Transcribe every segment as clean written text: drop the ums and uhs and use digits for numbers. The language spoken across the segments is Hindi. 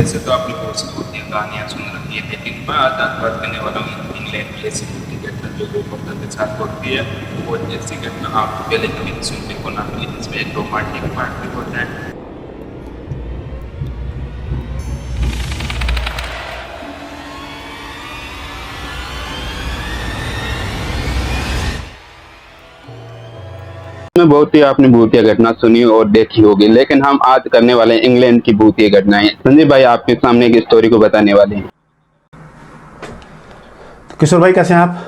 वैसे तो आपने बहुत सी भूतिया कहानियाँ सुन रखी है, लेकिन मैं आज बात करने वाला हूँ इंग्लैंड की ऐसी भूतिया घटना जो लोकतंत्र के साथ होती है। वो ऐसी घटना आप पहले कभी सुनने को ना मिली, इसमें एक रोमांटिक पार्ट भी होता है। में बहुत ही आपने भूतिया घटना सुनी और देखी होगी, लेकिन हम आज करने वाले हैं इंग्लैंड की भूतिया घटनाएं। संजय भाई आपके सामने एक स्टोरी को बताने वाले हैं। किशोर भाई कैसे हैं आप?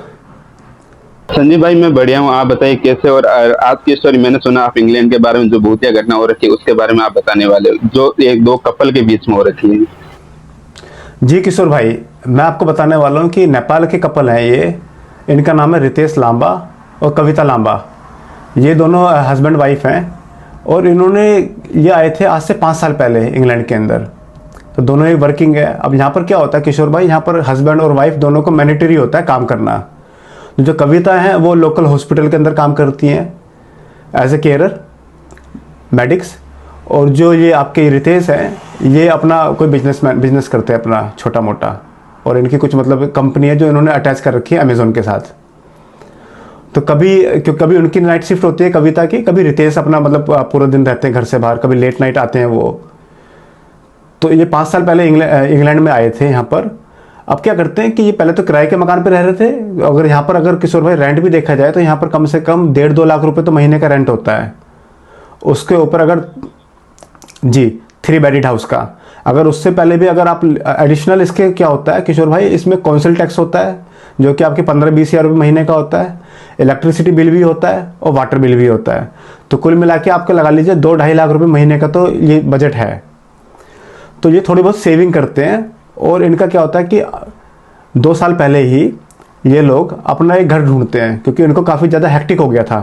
संजय भाई मैं बढ़िया हूँ, आप बताइए कैसे। और आज की स्टोरी मैंने सुना आप इंग्लैंड के बारे में जो भूतिया घटना हो रखी है उसके बारे में आप बताने वाले हो, जो एक दो कपल के बीच में हो रखी है। जी किशोर भाई, मैं आपको बताने वाला हूँ कि नेपाल के कपल हैं ये। इनका नाम है रितेश लांबा और कविता लांबा। ये दोनों हस्बैंड वाइफ हैं और ये आए थे आज से 5 साल पहले इंग्लैंड के अंदर। तो दोनों ही वर्किंग है। अब यहाँ पर क्या होता है किशोर भाई, यहाँ पर हस्बैंड और वाइफ दोनों को मैंडेटरी होता है काम करना। जो कविता हैं वो लोकल हॉस्पिटल के अंदर काम करती हैं एज ए केयरर मेडिक्स। और जो ये आपके रितेश हैं ये अपना कोई बिजनेस करते हैं अपना छोटा मोटा। और इनकी कुछ मतलब कंपनी है जो इन्होंने अटैच कर रखी है अमेजोन के साथ। तो कभी उनकी नाइट शिफ्ट होती है कविता की, कभी रितेश अपना मतलब पूरा दिन रहते हैं घर से बाहर, कभी लेट नाइट आते हैं वो। तो ये 5 साल पहले इंग्लैंड में आए थे यहाँ पर। अब क्या करते हैं कि ये पहले तो किराए के मकान पे रह रहे थे। अगर यहाँ पर अगर किशोर भाई रेंट भी देखा जाए तो यहाँ पर कम से कम 1.5-2 लाख रुपए तो महीने का रेंट होता है। उसके ऊपर अगर जी 3 बेडेड हाउस का, अगर उससे पहले भी अगर आप एडिशनल इसके क्या होता है किशोर भाई, इसमें काउंसिल टैक्स होता है जो कि आपके 15-20 हज़ार रुपये महीने का होता है। इलेक्ट्रिसिटी बिल भी होता है और वाटर बिल भी होता है। तो कुल मिला के आपका लगा लीजिए 2-2.5 लाख रुपए महीने का तो ये बजट है। तो ये थोड़ी बहुत सेविंग करते हैं। और इनका क्या होता है कि 2 साल पहले ही ये लोग अपना एक घर ढूंढते हैं, क्योंकि इनको काफ़ी ज़्यादा हेक्टिक हो गया था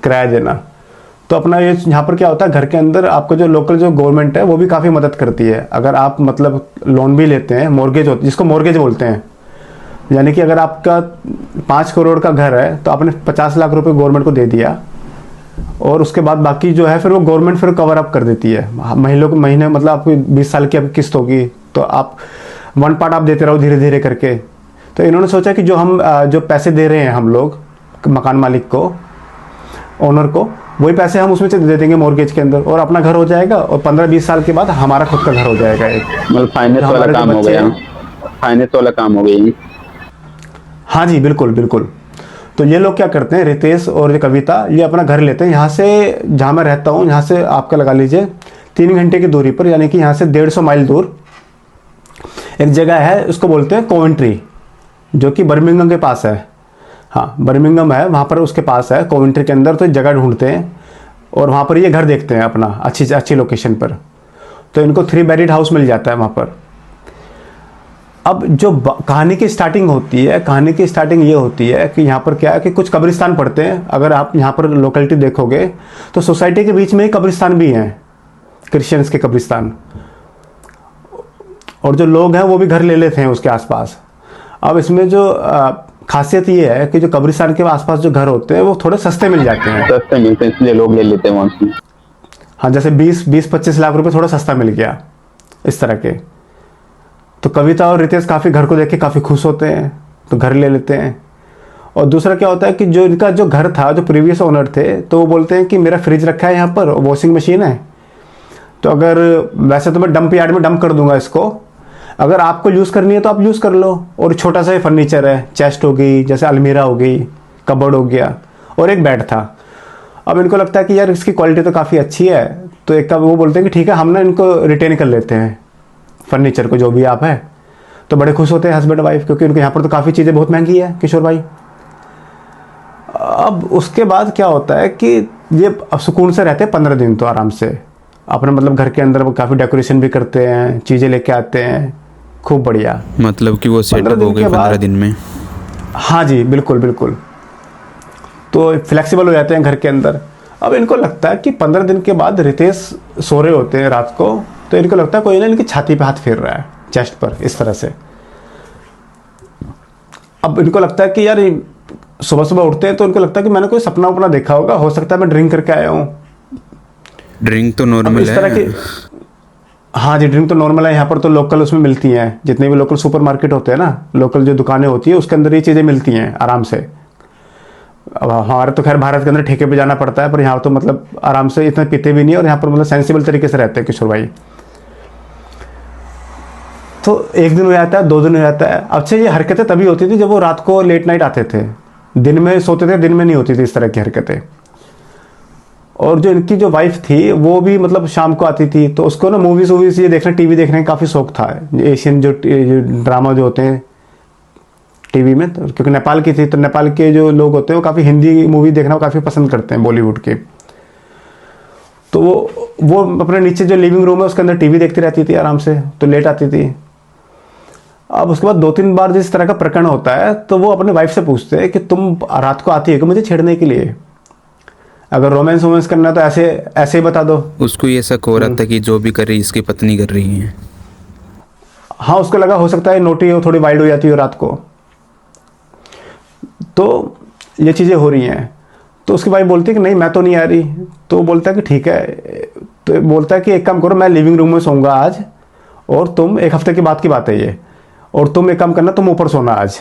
किराया देना। तो अपना ये यहाँ पर क्या होता है, घर के अंदर आपको जो लोकल जो गवर्नमेंट है वो भी काफ़ी मदद करती है। अगर आप मतलब लोन भी लेते हैं, मोर्गेज होती है जिसको मोर्गेज बोलते हैं, यानी कि अगर आपका 5 करोड़ का घर है तो आपने 50 लाख रुपए गवर्नमेंट को दे दिया और उसके बाद बाकी जो है फिर वो गवर्नमेंट फिर कवर अप कर देती है। महीने मतलब आपको 20 साल की आपकी किस्त होगी तो आप 1 पार्ट आप देते रहो धीरे धीरे करके। तो इन्होंने सोचा कि जो पैसे दे रहे हैं हम लोग मकान मालिक को, ओनर को, वही पैसे हम उसमें से दे देंगे मॉर्गेज के अंदर और अपना घर हो जाएगा। और 15-20 साल के बाद हमारा खुद का घर हो जाएगा एक। मतलब फाइनेंस वाला काम हो गया। फाइनेंस वाला काम हो गया। हाँ जी बिल्कुल बिल्कुल। तो ये लोग क्या करते हैं, रितेश और ये कविता, ये अपना घर लेते हैं यहाँ से, जहाँ मैं रहता हूँ यहाँ से आपका लगा लीजिए 3 घंटे की दूरी पर, यानी कि यहाँ से 150 माइल दूर एक जगह है, उसको बोलते हैं कोवेंट्री, जो कि बर्मिंघम के पास है। हाँ बर्मिंघम है वहाँ पर, उसके पास है कोवेंट्री के अंदर। तो जगह ढूंढते हैं और वहाँ पर ये घर देखते हैं अपना अच्छी लोकेशन पर। तो इनको 3 बेडेड हाउस मिल जाता है वहाँ पर। अब जो कहानी की स्टार्टिंग होती है, कहानी की स्टार्टिंग ये होती है कि यहाँ पर क्या है कि कुछ कब्रिस्तान पड़ते हैं। अगर आप यहाँ पर लोकेलिटी देखोगे तो सोसाइटी के बीच में ही कब्रिस्तान भी हैं, क्रिश्चियंस के कब्रिस्तान। और जो लोग हैं वो भी घर ले लेते हैं उसके आसपास। अब इसमें जो खासियत ये है कि जो कब्रिस्तान के आसपास जो घर होते हैं वो थोड़े सस्ते मिल जाते हैं। सस्ते मिलते हैं इसलिए लोग ले लेते हैं वहाँ से। हाँ, जैसे 20-25 लाख रुपए थोड़ा सस्ता मिल गया इस तरह के। तो कविता और रितेश काफ़ी घर को देख के काफ़ी खुश होते हैं, तो घर ले लेते हैं। और दूसरा क्या होता है कि जो इनका जो घर था, जो प्रीवियस ओनर थे, तो वो बोलते हैं कि मेरा फ्रिज रखा है यहाँ पर, वॉशिंग मशीन है, तो अगर वैसे तो मैं डंप यार्ड में डंप कर दूंगा इसको, अगर आपको यूज़ करनी है तो आप यूज़ कर लो। और छोटा सा ही फर्नीचर है, चेस्ट हो गई, जैसे अलमीरा हो गई, कबर्ड हो गया, और एक बेड था। अब इनको लगता है कि यार इसकी क्वालिटी तो काफ़ी अच्छी है, तो एक का वो बोलते हैं कि ठीक है हम ना इनको रिटेन कर लेते हैं फर्नीचर को, जो भी आप है। तो बड़े खुश होते हैं हस्बैंड वाइफ, क्योंकि उनके यहाँ पर तो काफ़ी चीज़ें बहुत महंगी है किशोर भाई। अब उसके बाद क्या होता है कि ये अब सुकून से रहते हैं 15 दिन तो आराम से अपने मतलब घर के अंदर। वो काफ़ी डेकोरेशन भी करते हैं, चीज़ें लेके आते हैं, खूब बढ़िया। मतलब कि वो सेटअप हो गई 15 दिन में। हाँ जी बिल्कुल बिल्कुल। तो फ्लेक्सिबल हो जाते हैं घर के अंदर। अब इनको लगता है कि 15 दिन के बाद रितेश सो रहे होते हैं रात को, तो इनको लगता है कोई ना इनकी छाती पे हाथ फेर रहा है, चेस्ट पर, इस तरह से। अब इनको लगता है कि यार सुबह सुबह उठते हैं तो इनको लगता है कि मैंने कोई सपना उपना देखा होगा, हो सकता है मैं ड्रिंक करके आया हूँ। ड्रिंक तो नॉर्मल इस तरह है। की हाँ जी, ड्रिंक तो नॉर्मल है यहाँ पर, तो लोकल उसमें मिलती हैं, जितने भी लोकल सुपरमार्केट होते हैं ना, लोकल जो दुकानें होती है उसके अंदर ये चीज़ें मिलती हैं आराम से। अब हमारे तो खैर भारत के अंदर ठेके पे जाना पड़ता है, पर यहाँ तो मतलब आराम से इतना पीते भी नहीं, और यहाँ पर मतलब सेंसिबल तरीके से रहते हैं किशोर भाई। तो एक दिन हो जाता है, 2 दिन हो जाता है। अच्छा, ये हरकतें तभी होती थी जब वो रात को लेट नाइट आते थे, दिन में सोते थे, दिन में नहीं होती थी इस तरह की हरकतें। और जो इनकी जो वाइफ थी वो भी मतलब शाम को आती थी, तो उसको ना मूवीज़ वूवीज़ ये देखना, टीवी देखने का काफ़ी शौक था। एशियन जो ड्रामा जो होते हैं टीवी में, तो क्योंकि नेपाल की थी, तो नेपाल के जो लोग होते हैं वो काफ़ी हिंदी मूवी देखना काफ़ी पसंद करते हैं, बॉलीवुड के। तो वो अपने नीचे जो लिविंग रूम है उसके अंदर टीवी देखती रहती थी आराम से, तो लेट आती थी। अब उसके बाद 2-3 बार जिस तरह का प्रकरण होता है, तो वो अपने वाइफ से पूछते हैं कि तुम रात को आती है कि मुझे छेड़ने के लिए, अगर रोमांस वोमेंस करना है तो ऐसे ऐसे ही बता दो। उसको ये शक हो रहा था कि जो भी कर रही इसकी पत्नी कर रही है। हाँ, उसको लगा हो सकता है नोटी हो, थोड़ी वाइल्ड हो जाती हो रात को, तो ये चीज़ें हो रही हैं। तो उसकी वाइफ बोलती है कि नहीं मैं तो नहीं आ रही। तो बोलता है कि ठीक है, तो बोलता है कि एक काम करो, मैं लिविंग रूम में सोऊंगा आज, और तुम 1 हफ्ते के बाद की बात है ये, और तुम एक काम करना, तुम ऊपर सोना आज।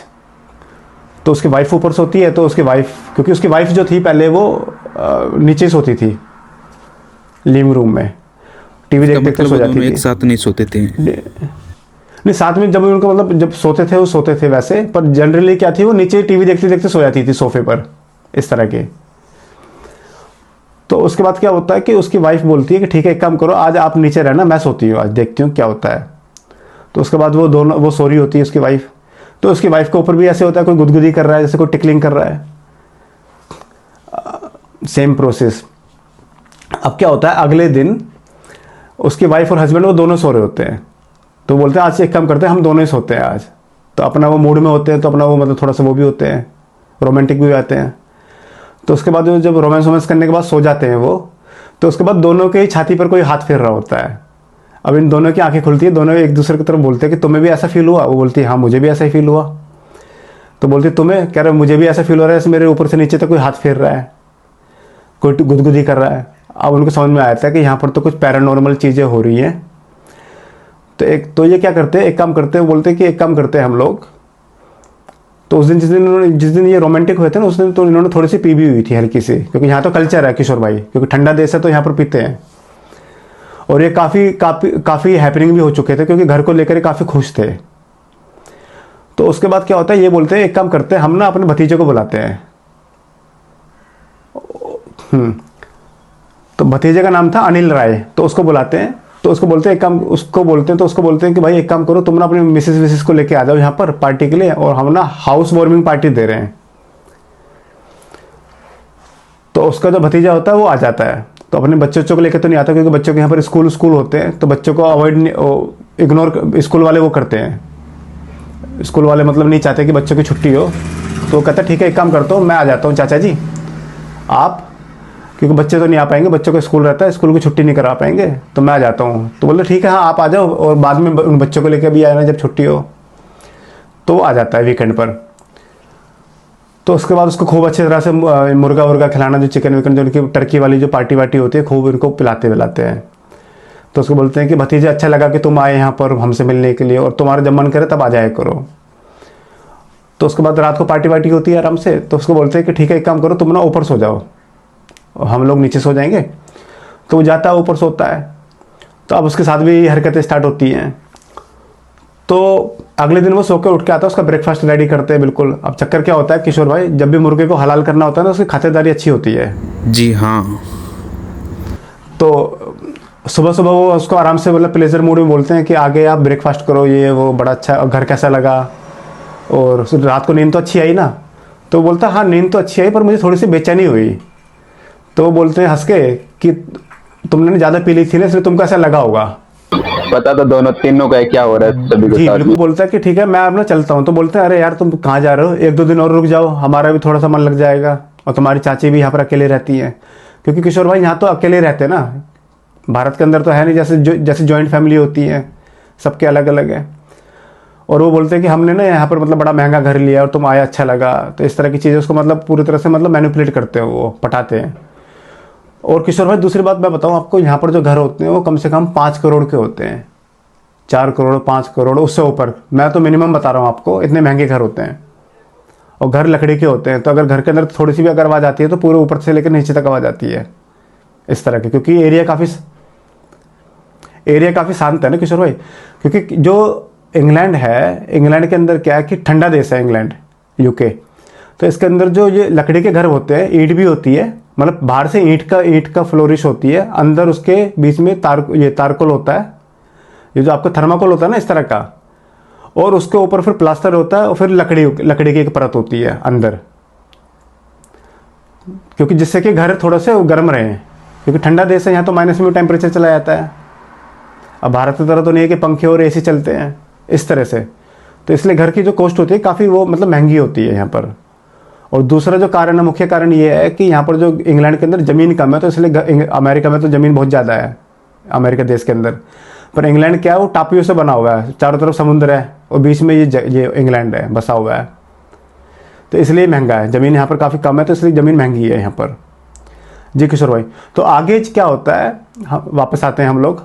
तो उसकी वाइफ ऊपर सोती है, तो उसकी वाइफ, क्योंकि उसकी वाइफ जो थी पहले वो नीचे सोती थी लिविंग रूम में, टीवी देखते देखते सो जाती थी। एक साथ नहीं सोते थे? नहीं, साथ में जब उनको मतलब जब सोते थे वो सोते थे वैसे, पर जनरली क्या थी, वो नीचे टीवी देखते देखते सो जाती थी सोफे पर, इस तरह के। तो उसके बाद क्या होता है कि उसकी वाइफ बोलती है कि ठीक है, एक काम करो, आज आप नीचे रहना, मैं सोती हूँ, आज देखती हूँ क्या होता है। तो उसके बाद वो सो रही होती है उसकी वाइफ। तो उसकी वाइफ के ऊपर भी ऐसे होता है, कोई गुदगुदी कर रहा है, जैसे कोई टिकलिंग कर रहा है, सेम प्रोसेस। अब क्या होता है, अगले दिन उसकी वाइफ और हस्बैंड वो दोनों सो रहे होते हैं। तो बोलते हैं आज एक काम करते हैं, हम दोनों ही सोते हैं आज। तो अपना वो मूड में होते हैं, तो अपना वो मतलब थोड़ा सा वो भी होते हैं, रोमांटिक भी आते हैं। तो उसके बाद जब रोमांस वोमांस करने के बाद सो जाते हैं वो, तो उसके बाद दोनों के ही छाती पर कोई हाथ फेर रहा होता है। अब इन दोनों की आंखें खुलती है, दोनों एक दूसरे की तरफ बोलते हैं कि तुम्हें भी ऐसा फील हुआ? वो बोलती है हाँ मुझे भी ऐसा ही फील हुआ। तो बोलती तुम्हें? कह रहे मुझे भी ऐसा फील हो रहा है, जैसे मेरे ऊपर से नीचे तक कोई हाथ फेर रहा है, कोई गुदगुदी कर रहा है। अब उनको समझ में आया था कि यहाँ पर तो कुछ पैरानॉर्मल चीज़ें हो रही हैं। तो ये क्या करते हैं, एक काम करते हैं, बोलते हैं कि एक काम करते हैं हम लोग। तो उस दिन जिस दिन ये रोमांटिक हुए थे ना, उस दिन तो इन्होंने थोड़ी सी पी भी हुई थी हल्की सी, क्योंकि यहाँ तो कल्चर है किशोर भाई, क्योंकि ठंडा देश है तो यहाँ पर पीते हैं। और ये काफ़ी हैपनिंग भी हो चुके थे, क्योंकि घर को लेकर काफ़ी खुश थे। तो उसके बाद क्या होता है, ये बोलते हैं एक काम करते हैं, हम ना अपने भतीजे को बुलाते हैं। तो भतीजे का नाम था अनिल राय। तो उसको बुलाते हैं, तो उसको बोलते हैं कि भाई एक काम करो, तुम ना अपनी मिसेस को लेके आ जाओ यहाँ पर पार्टी के लिए, और हम ना हाउस वार्मिंग पार्टी दे रहे हैं। तो उसका जो भतीजा होता है वो आ जाता है। तो अपने बच्चों को लेकर तो नहीं आता, क्योंकि बच्चों के यहाँ पर स्कूल होते हैं, तो बच्चों को अवॉइड इग्नोर स्कूल वाले वो करते हैं। स्कूल वाले मतलब नहीं चाहते कि बच्चों की छुट्टी हो। तो कहता ठीक है, एक काम करता हूँ, मैं आ जाता हूँ चाचा जी, आप, क्योंकि बच्चे तो नहीं आ पाएंगे, बच्चों को स्कूल रहता है, स्कूल की छुट्टी नहीं करा पाएंगे, तो मैं आ जाता हूँ। तो बोले ठीक है, हाँ आप आ जाओ, और बाद में उन बच्चों को लेकर भी आना जब छुट्टी हो। तो वो आ जाता है वीकेंड पर। तो उसके बाद उसको खूब अच्छी तरह से मुर्गा वुर्गा खिलाना, जो चिकन विकन, जो उनकी टर्की वाली जो पार्टी वार्टी होती है, खूब उनको पिलाते हैं। तो उसको बोलते हैं कि भतीजे अच्छा लगा कि तुम आए यहाँ पर हमसे मिलने के लिए, और तुम्हारा जब मन करे तब आ जाया करो। तो उसके बाद रात को पार्टी वार्टी होती है आराम से। तो उसको बोलते हैं कि ठीक है, एक काम करो, तुम ना ऊपर सो जाओ और हम लोग नीचे सो जाएंगे। तो वो जाता है, ऊपर सोता है। तो अब उसके साथ भी हरकतें स्टार्ट होती हैं। तो अगले दिन वो सो के उठ के आता है, उसका ब्रेकफास्ट रेडी करते हैं बिल्कुल। अब चक्कर क्या होता है किशोर भाई, जब भी मुर्गे को हलाल करना होता है ना, उसकी खातिरदारी अच्छी होती है। जी हाँ। तो सुबह सुबह वो उसको आराम से मतलब प्लेजर मूड में बोलते हैं कि आगे आप ब्रेकफास्ट करो, ये वो बड़ा अच्छा, घर कैसा लगा, और रात को नींद तो अच्छी आई ना? तो वो बोलता है हाँ नींद तो अच्छी आई, पर मुझे थोड़ी सी बेचैनी हुई। तो वो बोलते हैं हंस के कि तुमने ज़्यादा पी ली थी ना, इसलिए तुमको ऐसा लगा होगा। पता तो तीनों का है क्या हो रहा है सभी के जी साथ। बिल्कुल। बोलता है कि ठीक है, मैं अब ना चलता हूँ। तो बोलते हैं अरे यार तुम कहाँ जा रहे हो, 1-2 दिन और रुक जाओ, हमारा भी थोड़ा सा मन लग जाएगा, और तुम्हारी चाची भी यहाँ पर अकेले रहती हैं। क्योंकि किशोर भाई यहाँ तो अकेले रहते हैं ना, भारत के अंदर तो है नहीं जैसे जॉइंट फैमिली होती है, सबके अलग अलग है। और वो बोलते हैं कि हमने ना यहाँ पर मतलब बड़ा महंगा घर लिया और तुम आए, अच्छा लगा। तो इस तरह की चीज़ें उसको मतलब पूरी तरह से मतलब मैनिपुलेट करते हैं, वो पटाते हैं। और किशोर भाई दूसरी बात मैं बताऊं आपको, यहाँ पर जो घर होते हैं वो कम से कम 5 करोड़ के होते हैं, 4 करोड़ 5 करोड़ उससे ऊपर, मैं तो मिनिमम बता रहा हूँ आपको, इतने महंगे घर होते हैं। और घर लकड़ी के होते हैं, तो अगर घर के अंदर थोड़ी सी भी अगर आवाज़ आती है तो पूरे ऊपर से लेकर नीचे तक आवाज़ आती है इस तरह की, क्योंकि एरिया काफ़ी शांत है ना किशोर भाई। क्योंकि जो इंग्लैंड है, इंग्लैंड के अंदर क्या है कि ठंडा देश है इंग्लैंड, यूके, तो इसके अंदर जो ये लकड़ी के घर होते हैं, ईंट भी होती है, मतलब बाहर से ईंट का फ्लोरिश होती है, अंदर उसके बीच में तारकोल होता है, ये जो आपका थर्माकोल होता है ना इस तरह का, और उसके ऊपर फिर प्लास्टर होता है और फिर लकड़ी की एक परत होती है अंदर, क्योंकि जिससे कि घर थोड़ा से गर्म रहे, क्योंकि ठंडा देश है, यहाँ तो माइनस में टेम्परेचर चला जाता है। अब भारत की तरह तो नहीं है कि पंखे और एसी चलते हैं इस तरह से, तो इसलिए घर की जो कॉस्ट होती है काफ़ी वो मतलब महंगी होती है यहाँ पर। और दूसरा जो कारण है, मुख्य कारण ये है कि यहाँ पर जो इंग्लैंड के अंदर ज़मीन कम है, तो इसलिए अमेरिका में तो ज़मीन बहुत ज़्यादा है, अमेरिका देश के अंदर, पर इंग्लैंड क्या है वो टापुओं से बना हुआ है, चारों तरफ समुद्र है और बीच में ये इंग्लैंड है बसा हुआ है, तो इसलिए महंगा है। ज़मीन यहाँ पर काफ़ी कम है तो इसलिए ज़मीन महंगी है यहाँ पर। जी किशोर भाई, तो आगे क्या होता है, हम वापस आते हैं हम लोग,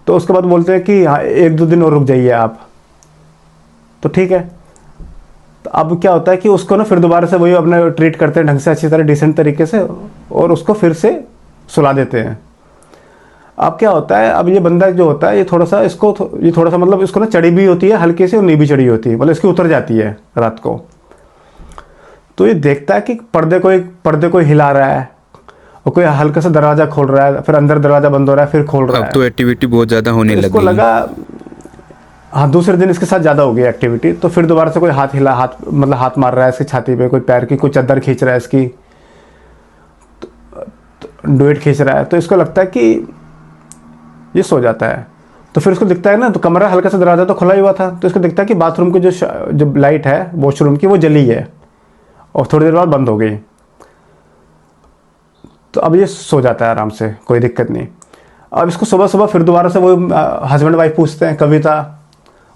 तो उसके बाद बोलते हैं कि हाँ 1-2 दिन और रुक जाइए आप, तो ठीक है। तो अब क्या होता है कि उसको ना फिर दोबारा से वही अपना ट्रीट करते हैं ढंग से, अच्छी तरह डिसेंट तरीके से, और उसको फिर से सुला देते हैं। अब क्या होता है, अब ये बंदा जो होता है ये थोड़ा सा मतलब इसको ना चढ़ी भी होती है हल्की से और नहीं भी चढ़ी होती है, मतलब इसकी उतर जाती है रात को। तो ये देखता है कि पर्दे को हिला रहा है और कोई हल्का सा दरवाज़ा खोल रहा है, फिर अंदर दरवाज़ा बंद हो रहा है, फिर खोल रहा है। अब तो एक्टिविटी बहुत ज़्यादा होने लगी। इसको लगा हाँ दूसरे दिन इसके साथ ज़्यादा हो गई एक्टिविटी, तो फिर दोबारा से कोई हाथ मार रहा है इसकी छाती पे, कोई पैर की, कोई चादर खींच रहा है इसकी, डुएट खींच रहा है, तो इसको लगता है कि ये सो जाता है। तो फिर उसको दिखता है ना, तो कमरा हल्का सा दरवाज़ा तो खुला ही हुआ था, तो इसको दिखता है कि बाथरूम की जो लाइट है वॉशरूम की वो जली है और थोड़ी देर बाद बंद हो गई। तो अब ये सो जाता है आराम से, कोई दिक्कत नहीं। अब इसको सुबह सुबह फिर दोबारा से वो हस्बैंड वाइफ पूछते हैं, कविता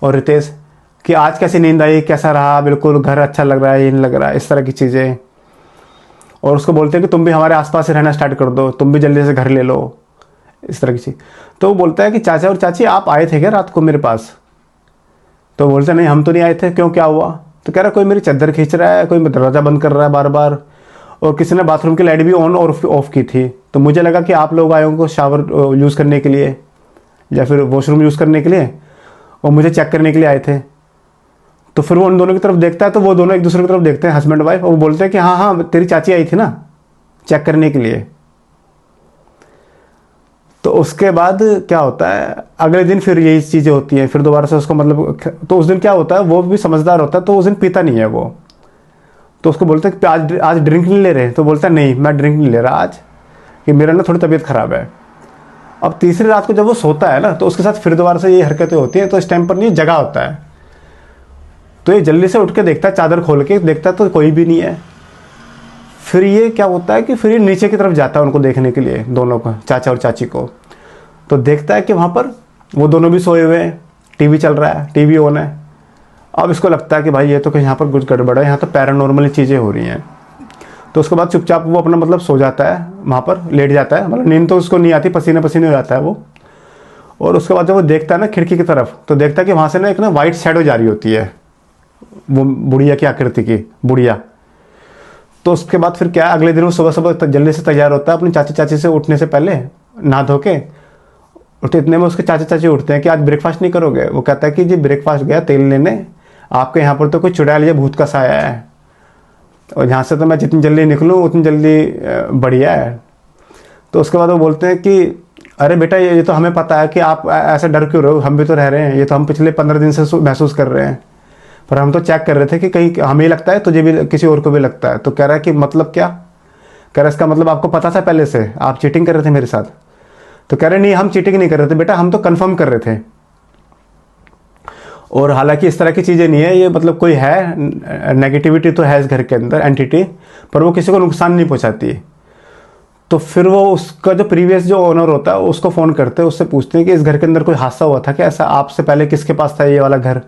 और रितेश, कि आज कैसी नींद आई, कैसा रहा, बिल्कुल घर अच्छा लग रहा है, ये नहीं लग रहा है, इस तरह की चीज़ें। और उसको बोलते हैं कि तुम भी हमारे आसपास ही रहना स्टार्ट कर दो, तुम भी जल्दी से घर ले लो, इस तरह की चीज़। तो वो बोलता है कि चाचा और चाची आप आए थे क्या रात को मेरे पास? तो बोलते नहीं हम तो नहीं आए थे, क्यों क्या हुआ? तो कह रहा कोई मेरी चादर खींच रहा है, कोई दरवाज़ा बंद कर रहा है बार बार, और किसी ने बाथरूम की लाइट भी ऑन और ऑफ की थी, तो मुझे लगा कि आप लोग आए होंगे शावर यूज़ करने के लिए या फिर वॉशरूम यूज़ करने के लिए और मुझे चेक करने के लिए आए थे। तो फिर वो उन दोनों की तरफ देखता है, तो वो दोनों एक दूसरे की तरफ देखते हैं हस्बैंड वाइफ, और वो बोलते हैं कि हाँ हाँ तेरी चाची आई थी ना चेक करने के लिए। तो उसके बाद क्या होता है, अगले दिन फिर यही चीज़ें होती हैं, फिर दोबारा से उसको मतलब, तो उस दिन क्या होता है, वो भी समझदार होता है, तो उस दिन पीता नहीं है वो। तो उसको बोलते हैं कि आज ड्रिंक नहीं ले रहे, तो बोलता है नहीं मैं ड्रिंक नहीं ले रहा आज, कि मेरा ना थोड़ी तबीयत ख़राब है। अब तीसरी रात को जब वो सोता है ना, तो उसके साथ फिर दोबारा से ये हरकतें होती हैं, तो इस टाइम पर नहीं जगा होता है, तो ये जल्दी से उठ के देखता है, चादर खोल के देखता है तो कोई भी नहीं है। फिर ये क्या होता है कि फिर ये नीचे की तरफ जाता है उनको देखने के लिए, दोनों को, चाचा और चाची को। तो देखता है कि वहाँ पर वो दोनों भी सोए हुए हैं, टीवी चल रहा है, टीवी ऑन है। अब इसको लगता है कि भाई ये तो कहीं यहाँ पर कुछ गड़बड़ है, यहाँ तो पैरानॉर्मल चीज़ें हो रही हैं। तो उसके बाद चुपचाप वो अपना मतलब सो जाता है, वहाँ पर लेट जाता है, मतलब नींद तो उसको नहीं आती, पसीने पसीने हो जाता है वो। और उसके बाद जब वो देखता है ना खिड़की की तरफ, तो देखता है कि वहाँ से ना एक ना वाइट शैडो जा रही होती है, वो बुढ़िया की आकृति की बुढ़िया। तो उसके बाद फिर क्या, अगले दिन वो सुबह सुबह जल्दी से तैयार होता है अपनी चाची से उठने से पहले, नहा धो के। तो इतने में उसके चाचा चाची उठते हैं कि आज ब्रेकफास्ट नहीं करोगे? वो कहता है कि जी ब्रेकफास्ट गया तेल लेने, आपके यहाँ पर तो कोई चुड़ैल या भूत का साया है, और यहाँ से तो मैं जितनी जल्दी निकलूँ उतनी जल्दी बढ़िया है। तो उसके बाद वो बोलते हैं कि अरे बेटा ये तो हमें पता है कि आप ऐसे डर क्यों रहे हो, हम भी तो रह रहे हैं, ये तो हम पिछले 15 दिन से महसूस कर रहे हैं, पर हम तो चेक कर रहे थे कि कहीं हमें ही लगता है तुझे भी किसी और को भी लगता है। तो कह रहा है कि मतलब क्या? कह रहा है इसका मतलब आपको पता था पहले से, आप चीटिंग कर रहे थे मेरे साथ? तो कह रहे नहीं हम चीटिंग नहीं कर रहे थे बेटा, हम तो कंफर्म कर रहे थे। और हालांकि इस तरह की चीज़ें नहीं है ये, मतलब कोई है नेगेटिविटी तो है इस घर के अंदर एंटिटी, पर वो किसी को नुकसान नहीं पहुंचाती। तो फिर वो उसका जो प्रीवियस जो ओनर होता है उसको फ़ोन करते हैं, उससे पूछते हैं कि इस घर के अंदर कोई हादसा हुआ था क्या, ऐसा आपसे पहले किसके पास था ये वाला घर?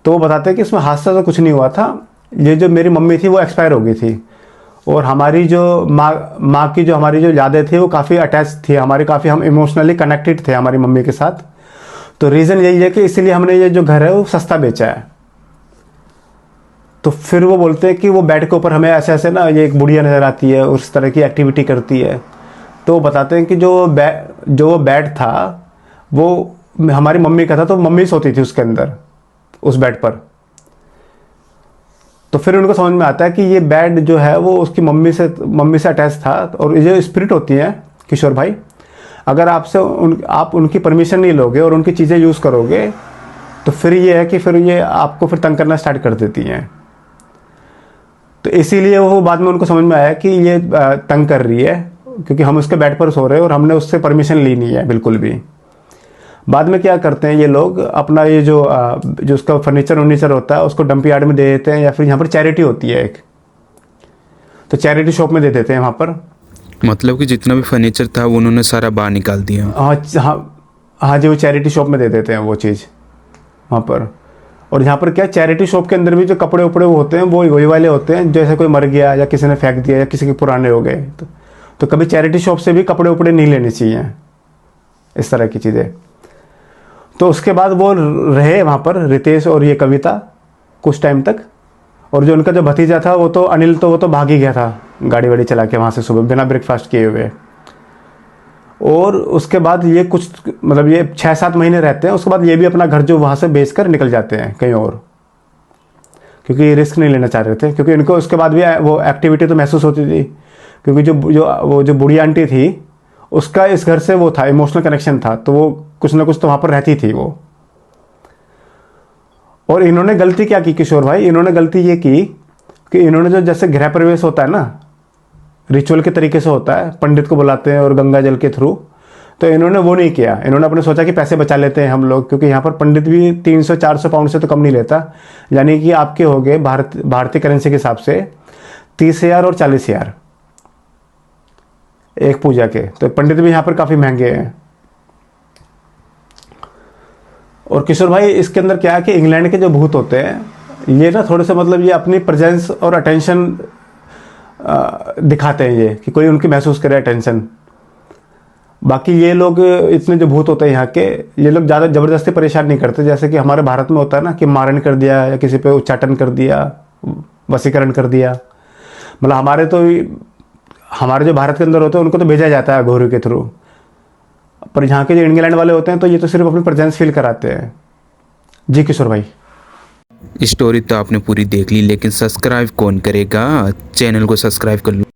तो वो बताते हैं कि इसमें हादसा तो कुछ नहीं हुआ था, ये जो मेरी मम्मी थी वो एक्सपायर हो गई थी, और हमारी जो माँ की जो हमारी जो यादें थी वो काफ़ी अटैच थी हमारी, काफ़ी हम इमोशनली कनेक्टेड थे हमारी मम्मी के साथ। तो रीज़न यही है कि इसीलिए हमने ये जो घर है वो सस्ता बेचा है। तो फिर वो बोलते हैं कि वो बेड के ऊपर हमें ऐसे ऐसे ना ये एक बुढ़िया नज़र आती है, उस तरह की एक्टिविटी करती है। तो वो बताते हैं कि जो बेड था वो हमारी मम्मी का था, तो मम्मी सोती थी उसके अंदर, उस बेड पर। तो फिर उनको समझ में आता है कि ये बेड जो है वो उसकी मम्मी से अटैच था। और ये जो स्पिरिट होती है किशोर भाई, अगर आप उनकी परमिशन नहीं लोगे और उनकी चीज़ें यूज़ करोगे तो फिर ये है कि फिर ये आपको फिर तंग करना स्टार्ट कर देती हैं। तो इसीलिए वो बाद में उनको समझ में आया कि ये तंग कर रही है, क्योंकि हम उसके बेड पर सो रहे हैं और हमने उससे परमिशन ली नहीं है बिल्कुल भी। बाद में क्या करते हैं ये लोग, अपना ये जो उसका फर्नीचर होता है उसको डंप यार्ड में दे देते हैं, या फिर यहाँ पर चैरिटी होती है एक, तो चैरिटी शॉप में दे देते हैं वहाँ पर। मतलब कि जितना भी फर्नीचर था वो उन्होंने सारा बाहर निकाल दिया। हाँ जी, वो चैरिटी शॉप में दे देते हैं वो चीज़ वहाँ पर। और यहाँ पर क्या, चैरिटी शॉप के अंदर भी जो कपड़े उपड़े वो होते हैं वो वही वाले होते हैं, जैसे कोई मर गया या किसी ने फेंक दिया या किसी के पुराने हो गए, तो कभी चैरिटी शॉप से भी कपड़े उपड़े नहीं लेने चाहिए, इस तरह की चीज़ें। तो उसके बाद वो रहे वहाँ पर रितेश और ये कविता कुछ टाइम तक। और जो उनका जो भतीजा था वो तो अनिल, तो वो तो भाग ही गया था गाड़ी वाड़ी चला के वहाँ से सुबह बिना ब्रेकफास्ट किए हुए। और उसके बाद ये कुछ मतलब ये 6-7 महीने रहते हैं, उसके बाद ये भी अपना घर जो वहाँ से बेचकर निकल जाते हैं कहीं और, क्योंकि रिस्क नहीं लेना चाह रहे थे। क्योंकि इनको उसके बाद भी वो एक्टिविटी तो महसूस होती थी, क्योंकि जो बूढ़ी आंटी थी उसका इस घर से वो था, इमोशनल कनेक्शन था, तो वो कुछ ना कुछ तो वहाँ पर रहती थी वो। और इन्होंने गलती क्या की किशोर भाई, इन्होंने गलती ये की कि इन्होंने जो जैसे गृह प्रवेश होता है ना, रिचुअल के तरीके से होता है, पंडित को बुलाते हैं और गंगा जल के थ्रू, तो इन्होंने वो नहीं किया। इन्होंने अपने सोचा कि पैसे बचा लेते हैं हम लोग, क्योंकि यहाँ पर पंडित भी 300-400 पाउंड से तो कम नहीं लेता, यानी कि आपके हो गए भारतीय करेंसी के हिसाब से 30,000 और 40,000 एक पूजा के। तो पंडित भी यहाँ पर काफ़ी महंगे हैं। और किशोर भाई इसके अंदर क्या है कि इंग्लैंड के जो भूत होते हैं ये ना थोड़े से मतलब ये अपनी प्रेजेंस और अटेंशन दिखाते हैं, ये कि कोई उनकी महसूस करे अटेंशन। बाकी ये लोग इतने जो भूत होते हैं यहाँ के, ये लोग ज़्यादा ज़बरदस्ती परेशान नहीं करते, जैसे कि हमारे भारत में होता है ना कि मारण कर दिया या किसी पे उच्चाटन कर दिया, वशीकरण कर दिया। मतलब हमारे जो भारत के अंदर होते हैं उनको तो भेजा जाता है घोरू के थ्रू, पर यहाँ के जो इंग्लैंड वाले होते हैं तो ये तो सिर्फ अपनी प्रेजेंस फील कराते हैं। जी किशोर भाई, स्टोरी तो आपने पूरी देख ली, लेकिन सब्सक्राइब कौन करेगा? चैनल को सब्सक्राइब कर लो।